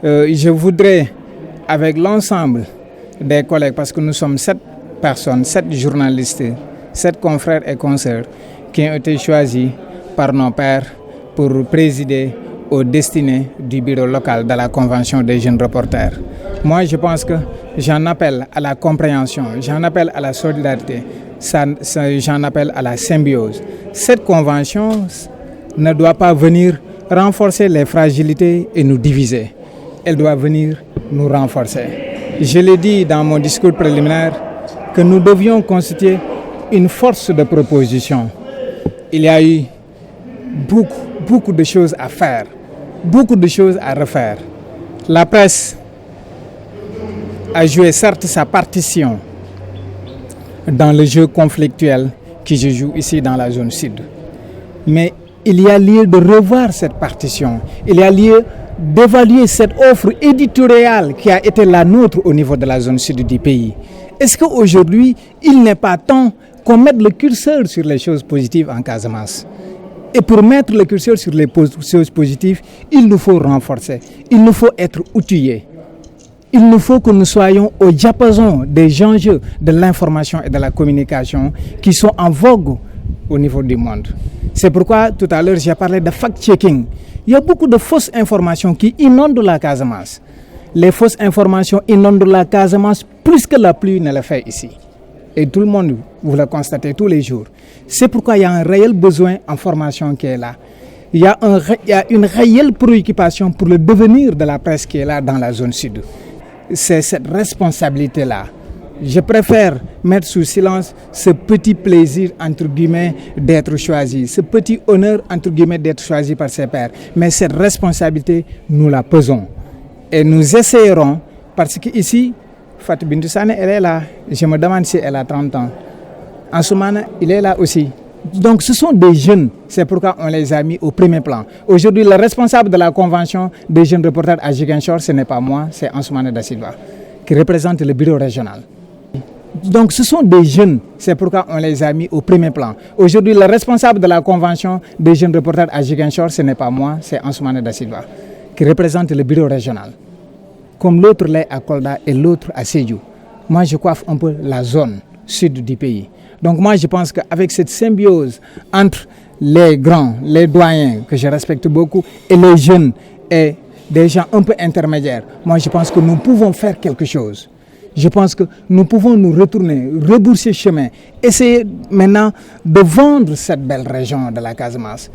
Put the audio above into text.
Je voudrais, avec l'ensemble des collègues, parce que nous sommes 7 personnes, 7 journalistes, 7 confrères et consoeurs qui ont été choisis par nos pairs pour présider aux destinées du bureau local de la Convention des jeunes reporters. Moi, je pense que j'en appelle à la compréhension, j'en appelle à la solidarité, j'en appelle à la symbiose. Cette convention ne doit pas venir renforcer les fragilités et nous diviser. Elle doit venir nous renforcer. Je l'ai dit dans mon discours préliminaire que nous devions constituer une force de proposition. Il y a eu beaucoup de choses à faire, beaucoup de choses à refaire. La presse a joué certes sa partition dans le jeu conflictuel qui se joue ici dans la zone sud. Mais il y a lieu de revoir cette partition. Il y a lieu d'évaluer cette offre éditoriale qui a été la nôtre au niveau de la zone sud du pays. Est-ce qu'aujourd'hui, il n'est pas temps qu'on mette le curseur sur les choses positives en Casamance? Et pour mettre le curseur sur les choses positives, il nous faut renforcer, il nous faut être outillés. Il nous faut que nous soyons au diapason des enjeux de l'information et de la communication qui sont en vogue au niveau du monde. C'est pourquoi tout à l'heure j'ai parlé de fact-checking. Il y a beaucoup de fausses informations qui inondent la Casamance. Les fausses informations inondent la Casamance plus que la pluie ne le fait ici. Et tout le monde, vous le constatez tous les jours. C'est pourquoi il y a un réel besoin en formation qui est là. Il y a une réelle préoccupation pour le devenir de la presse qui est là dans la zone sud. C'est cette responsabilité-là. Je préfère mettre sous silence ce petit plaisir, entre guillemets, d'être choisi, ce petit honneur, entre guillemets, d'être choisi par ses pairs. Mais cette responsabilité, nous la pesons. Et nous essayerons, parce qu'ici, Fatou Bintou Sané, elle est là. Je me demande si elle a 30 ans. Ansoumana, il est là aussi. Donc ce sont des jeunes, c'est pourquoi on les a mis au premier plan. Aujourd'hui, le responsable de la convention des jeunes reporters à Ziguinchor, ce n'est pas moi, c'est Ansoumana Da Silva, qui représente le bureau régional. Donc ce sont des jeunes, c'est pourquoi on les a mis au premier plan. Aujourd'hui, le responsable de la convention des jeunes reporters à Ziguinchor, ce n'est pas moi, c'est Ansoumana Da Silva, qui représente le bureau régional. Comme l'autre l'est à Kolda et l'autre à Sédhiou. Moi, je coiffe un peu la zone sud du pays. Donc moi, je pense qu'avec cette symbiose entre les grands, les doyens, que je respecte beaucoup, et les jeunes, et des gens un peu intermédiaires, moi, je pense que nous pouvons faire quelque chose. Je pense que nous pouvons nous retourner, rebourser chemin, essayer maintenant de vendre cette belle région de la Casamance.